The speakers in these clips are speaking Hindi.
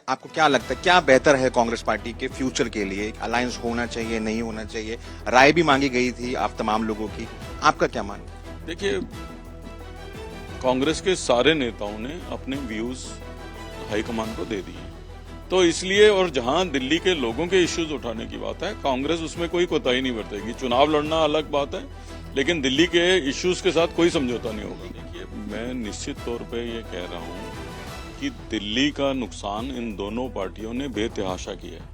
आपको क्या लगता है क्या बेहतर है कांग्रेस पार्टी के फ्यूचर के लिए? अलायंस होना चाहिए, नहीं होना चाहिए? राय भी मांगी गई थी आप तमाम लोगों की, आपका क्या मानना है? देखिए, कांग्रेस के सारे नेताओं ने अपने व्यूज हाईकमान को दे दिए, तो इसलिए और जहां दिल्ली के लोगों के इश्यूज उठाने की बात है, कांग्रेस उसमें कोई कोताही नहीं बरतेगी। चुनाव लड़ना अलग बात है, लेकिन दिल्ली के इश्यूज के साथ कोई समझौता नहीं होगा। देखिए, मैं निश्चित तौर पे ये कह रहा हूं कि दिल्ली का नुकसान इन दोनों पार्टियों ने बेतहाशा किया है।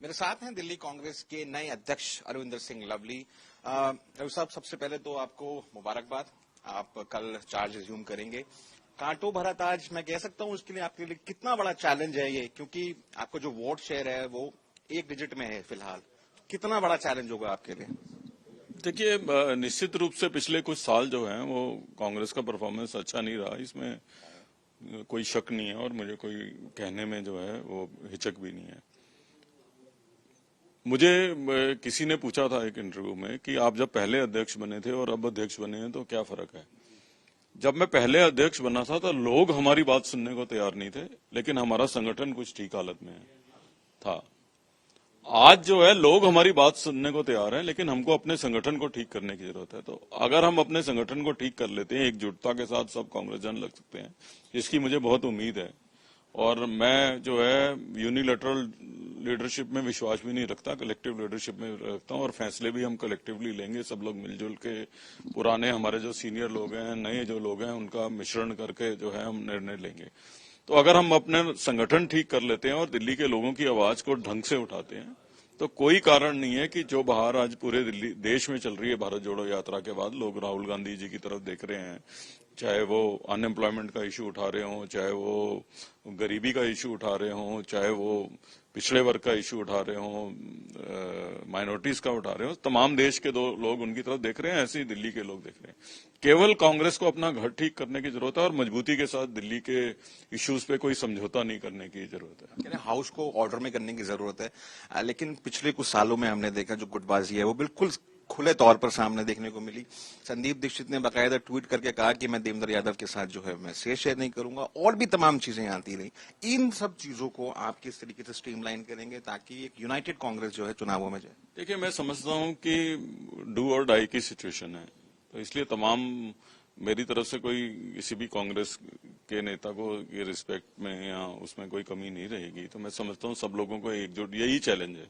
मेरे साथ हैं दिल्ली कांग्रेस के नए अध्यक्ष अरविंदर सिंह लवली। रवि साहब, सबसे पहले तो आपको मुबारकबाद, आप कल चार्ज रिज्यूम करेंगे। कांटो भरा ताज मैं कह सकता हूं, उसके लिए आपके लिए कितना बड़ा चैलेंज है ये, क्योंकि आपका जो वोट शेयर है वो 1 डिजिट में है फिलहाल, कितना बड़ा चैलेंज होगा आपके लिए? देखिए, निश्चित रूप से पिछले कुछ साल जो है वो कांग्रेस का परफॉर्मेंस अच्छा नहीं रहा, इसमें कोई शक नहीं है और मुझे कोई कहने में जो है वो हिचक भी नहीं है। मुझे किसी ने पूछा था एक इंटरव्यू में कि आप जब पहले अध्यक्ष बने थे और अब अध्यक्ष बने हैं तो क्या फर्क है। जब मैं पहले अध्यक्ष बना था तो लोग हमारी बात सुनने को तैयार नहीं थे, लेकिन हमारा संगठन कुछ ठीक हालत में था। आज जो है लोग हमारी बात सुनने को तैयार हैं, लेकिन हमको अपने संगठन को ठीक करने की जरूरत है। तो अगर हम अपने संगठन को ठीक कर लेते हैं, एकजुटता के साथ सब कांग्रेस जन लग सकते हैं, इसकी मुझे बहुत उम्मीद है। और मैं जो है यूनिलैटरल लीडरशिप में विश्वास भी नहीं रखता, कलेक्टिव लीडरशिप में रखता हूँ, और फैसले भी हम कलेक्टिवली लेंगे। सब लोग मिलजुल के, पुराने हमारे जो सीनियर लोग हैं, नए जो लोग हैं, उनका मिश्रण करके जो है हम निर्णय लेंगे। तो अगर हम अपने संगठन ठीक कर लेते हैं और दिल्ली के लोगों की आवाज को ढंग से उठाते हैं, तो कोई कारण नहीं है कि जो बाहर आज पूरे दिल्ली देश में चल रही है भारत जोड़ो यात्रा के बाद, लोग राहुल गांधी जी की तरफ देख रहे हैं, चाहे वो अनएम्प्लॉयमेंट का इशू उठा रहे हों, चाहे वो गरीबी का इशू उठा रहे हों, चाहे वो पिछड़े वर्ग का इशू उठा रहे हों, माइनॉरिटीज का उठा रहे हों, तमाम देश के लोग उनकी तरफ देख रहे हैं, ऐसे ही दिल्ली के लोग देख रहे हैं। केवल कांग्रेस को अपना घर ठीक करने की जरूरत है और मजबूती के साथ दिल्ली के इश्यूज पे कोई समझौता नहीं करने की जरूरत है। हाउस को ऑर्डर में करने की जरूरत है, लेकिन पिछले कुछ सालों में हमने देखा जो गुटबाजी है वो बिल्कुल खुले तौर पर सामने देखने को मिली। संदीप दीक्षित ने बाकायदा ट्वीट करके कहा कि मैं देवेंद्र यादव के साथ जो है मैं शेयर नहीं करूंगा, और भी तमाम चीजें आती रही। इन सब चीजों को आप किस तरीके से स्ट्रीमलाइन करेंगे ताकि एक यूनाइटेड कांग्रेस जो है चुनावों में जाए? देखिए, मैं समझता हूं कि डू और डाई की सिचुएशन है, तो इसलिए तमाम मेरी तरफ से कोई किसी भी कांग्रेस के नेता को ये रिस्पेक्ट में या उसमें कोई कमी नहीं रहेगी। तो मैं समझता हूँ सब लोगों को एकजुट, यही चैलेंज है,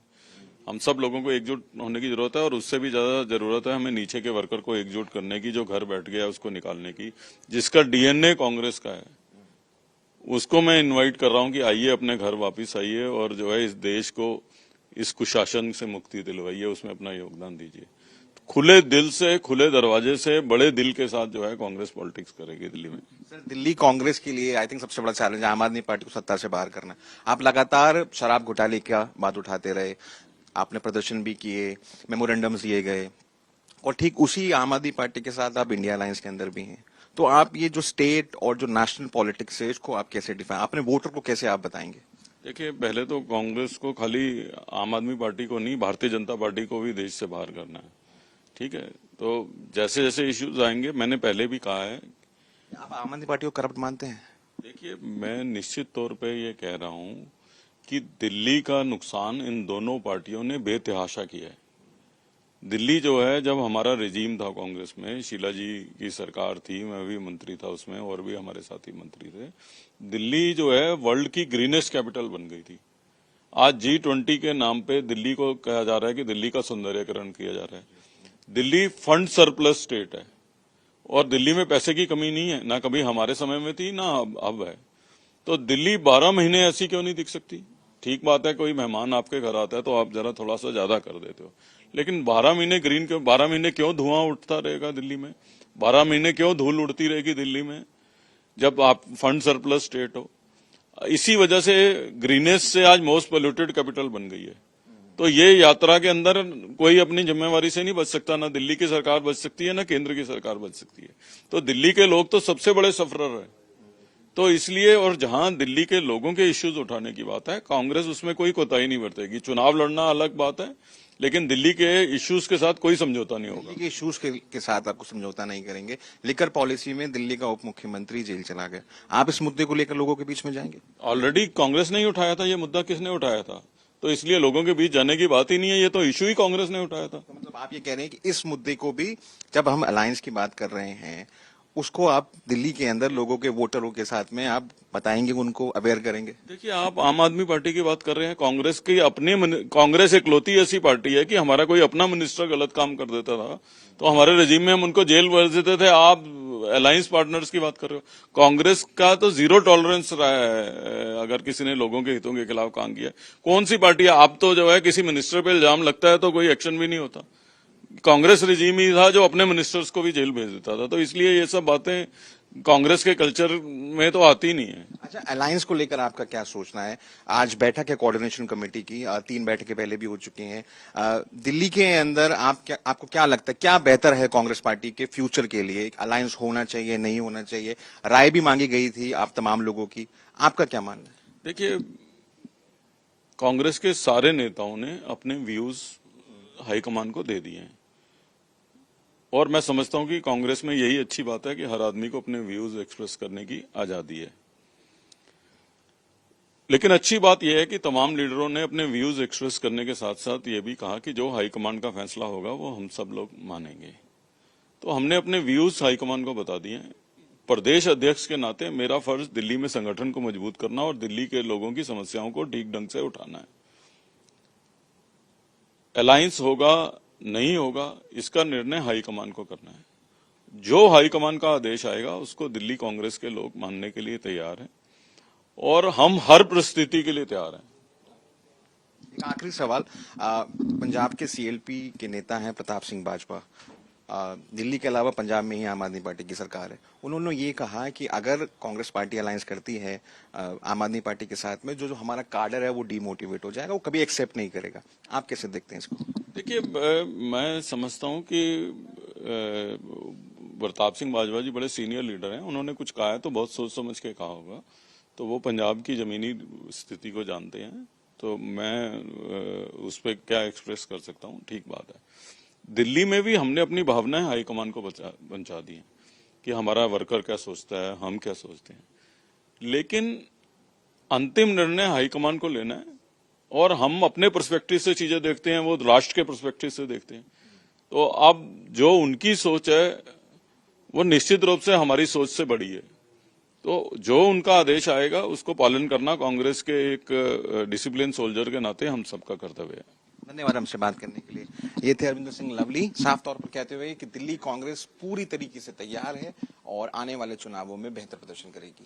हम सब लोगों को एकजुट होने की जरूरत है। और उससे भी ज्यादा जरूरत है हमें नीचे के वर्कर को एकजुट करने की, जो घर बैठ गया उसको निकालने की, जिसका डीएनए कांग्रेस का है। उसको मैं इन्वाइट कर रहा हूं कि आइए, अपने घर वापिस आइए और जो है इस देश को इस कुशासन से मुक्ति दिलवाइए, उसमें अपना योगदान दीजिए। खुले दिल से, खुले दरवाजे से, बड़े दिल के साथ जो है कांग्रेस पॉलिटिक्स करेगी दिल्ली में। सर, दिल्ली कांग्रेस के लिए आई थिंक सबसे बड़ा चैलेंज आम आदमी पार्टी को सत्ता से बाहर करना। आप लगातार शराब घोटाले का बात उठाते रहे, आपने प्रदर्शन भी किए, मेमोरेंडम्स दिए गए, और ठीक उसी आम आदमी पार्टी के साथ आप इंडिया अलायंस के अंदर भी हैं। तो आप ये जो स्टेट और जो नेशनल पॉलिटिक्स है इसको आप कैसे डिफाइन, अपने वोटर को कैसे आप बताएंगे? देखिए, पहले तो कांग्रेस को खाली आम आदमी पार्टी को नहीं, भारतीय जनता पार्टी को भी देश से बाहर करना है। ठीक है, तो जैसे जैसे इश्यूज आएंगे, मैंने पहले भी कहा है। आप आम आदमी पार्टी को करप्ट मानते हैं? देखिए, मैं निश्चित तौर पे ये कह रहा हूं कि दिल्ली का नुकसान इन दोनों पार्टियों ने बेतहाशा किया है। दिल्ली जो है, जब हमारा रेजीम था कांग्रेस में, शीला जी की सरकार थी, मैं भी मंत्री था उसमें और भी हमारे साथी मंत्री थे, दिल्ली जो है वर्ल्ड की ग्रीनेस्ट कैपिटल बन गई थी। आज G20 के नाम पे दिल्ली को कहा जा रहा है कि दिल्ली का सौंदर्यकरण किया जा रहा है। दिल्ली फंड सरप्लस स्टेट है और दिल्ली में पैसे की कमी नहीं है, ना कभी हमारे समय में थी ना अब है। तो दिल्ली 12 महीने ऐसी क्यों नहीं दिख सकती? ठीक बात है, कोई मेहमान आपके घर आता है तो आप जरा थोड़ा सा ज्यादा कर देते हो, लेकिन 12 महीने ग्रीन क्यों, 12 महीने क्यों धुआं उठता रहेगा दिल्ली में? 12 महीने क्यों धूल उड़ती रहेगी दिल्ली में जब आप फंड सरप्लस स्टेट हो? इसी वजह से ग्रीनेस से आज मोस्ट पोल्यूटेड कैपिटल बन गई है। तो ये यात्रा के अंदर कोई अपनी जिम्मेवारी से नहीं बच सकता, ना दिल्ली की सरकार बच सकती है, ना केंद्र की सरकार बच सकती है। तो दिल्ली के लोग तो सबसे बड़े सफरर है, तो इसलिए, और जहां दिल्ली के लोगों के इश्यूज उठाने की बात है, कांग्रेस उसमें कोई कोताही नहीं बरतेगी। चुनाव लड़ना अलग बात है, लेकिन दिल्ली के इश्यूज के साथ कोई समझौता नहीं होगा। दिल्ली के इश्यूज के साथ आपको समझौता नहीं करेंगे। लिकर पॉलिसी में दिल्ली का उप मुख्यमंत्री जेल चला गया, आप इस मुद्दे को लेकर लोगों के बीच में जाएंगे? ऑलरेडी कांग्रेस ने ही उठाया था ये मुद्दा। किसने उठाया था? तो इसलिए लोगों के बीच जाने की बात ही नहीं है, ये तो इश्यू ही कांग्रेस ने उठाया था। तो मतलब आप ये कह रहे हैं कि इस मुद्दे को भी, जब हम अलायंस की बात कर रहे हैं, उसको आप दिल्ली के अंदर लोगों के वोटरों के साथ में आप बताएंगे, उनको अवेयर करेंगे? देखिए, आप आम आदमी पार्टी की बात कर रहे हैं। कांग्रेस इकलौती ऐसी पार्टी है कि हमारा कोई अपना मिनिस्टर गलत काम कर देता था तो हमारे रेजिम में हम उनको जेल भेज देते थे। आप अलायंस पार्टनर्स की बात कर रहे हो। कांग्रेस का तो जीरो टॉलरेंस रहा है अगर किसी ने लोगों के हितों के खिलाफ काम किया। कौन सी पार्टी है? आप तो जो है, किसी मिनिस्टर पे इल्जाम लगता है तो कोई एक्शन भी नहीं होता। कांग्रेस रेजिम ही था जो अपने मिनिस्टर्स को भी जेल भेज देता था। तो इसलिए ये सब बातें कांग्रेस के कल्चर में तो आती नहीं है। अच्छा, अलायंस को लेकर आपका क्या सोचना है? आज बैठक है कोऑर्डिनेशन कमेटी की, 3 बैठकें पहले भी हो चुकी हैं। दिल्ली के अंदर आपको क्या लगता है, क्या बेहतर है कांग्रेस पार्टी के फ्यूचर के लिए? अलायंस होना चाहिए, नहीं होना चाहिए? राय भी मांगी गई थी आप तमाम लोगों की, आपका क्या मानना है? देखिए, कांग्रेस के सारे नेताओं ने अपने व्यूज हाईकमान को दे दिए हैं, और मैं समझता हूं कि कांग्रेस में यही अच्छी बात है कि हर आदमी को अपने व्यूज एक्सप्रेस करने की आजादी है। लेकिन अच्छी बात यह है कि तमाम लीडरों ने अपने व्यूज एक्सप्रेस करने के साथ साथ ये भी कहा कि जो हाईकमान का फैसला होगा वो हम सब लोग मानेंगे। तो हमने अपने व्यूज हाईकमान को बता दिए हैं। प्रदेश अध्यक्ष के नाते मेरा फर्ज दिल्ली में संगठन को मजबूत करना और दिल्ली के लोगों की समस्याओं को ठीक ढंग से उठाना है। अलायंस होगा नहीं होगा, इसका निर्णय हाईकमान को करना है। जो हाईकमान का आदेश आएगा उसको दिल्ली कांग्रेस के लोग मानने के लिए तैयार हैं, और हम हर परिस्थिति के लिए तैयार हैं। एक आखिरी सवाल, पंजाब के सीएलपी के नेता हैं प्रताप सिंह बाजवा, दिल्ली के अलावा पंजाब में ही आम आदमी पार्टी की सरकार है। उन्होंने ये कहा कि अगर कांग्रेस पार्टी अलायंस करती है आम आदमी पार्टी के साथ में, जो हमारा कार्डर है वो डीमोटिवेट हो जाएगा, वो कभी एक्सेप्ट नहीं करेगा। आप कैसे देखते हैं इसको? देखिए, मैं समझता हूं कि प्रताप सिंह बाजवा जी बड़े सीनियर लीडर हैं। उन्होंने कुछ कहा है तो बहुत सोच समझ के कहा होगा। तो वो पंजाब की जमीनी स्थिति को जानते हैं, तो मैं उस पर क्या एक्सप्रेस कर सकता हूं। ठीक बात है, दिल्ली में भी हमने अपनी भावनाएं हाईकमान को पहुंचा दी हैं कि हमारा वर्कर क्या सोचता है, हम क्या सोचते हैं। लेकिन अंतिम निर्णय हाईकमान को लेना है, और हम अपने पर्सपेक्टिव से चीजें देखते हैं, वो राष्ट्र के पर्सपेक्टिव से देखते हैं। तो अब जो उनकी सोच है वो निश्चित रूप से हमारी सोच से बड़ी है। तो जो उनका आदेश आएगा उसको पालन करना कांग्रेस के एक डिसिप्लिन सोल्जर के नाते हम सबका कर्तव्य है। धन्यवाद हमसे बात करने के लिए। ये थे अरविंदर सिंह लवली, साफ तौर पर कहते हुए कि दिल्ली कांग्रेस पूरी तरीके से तैयार है और आने वाले चुनावों में बेहतर प्रदर्शन करेगी।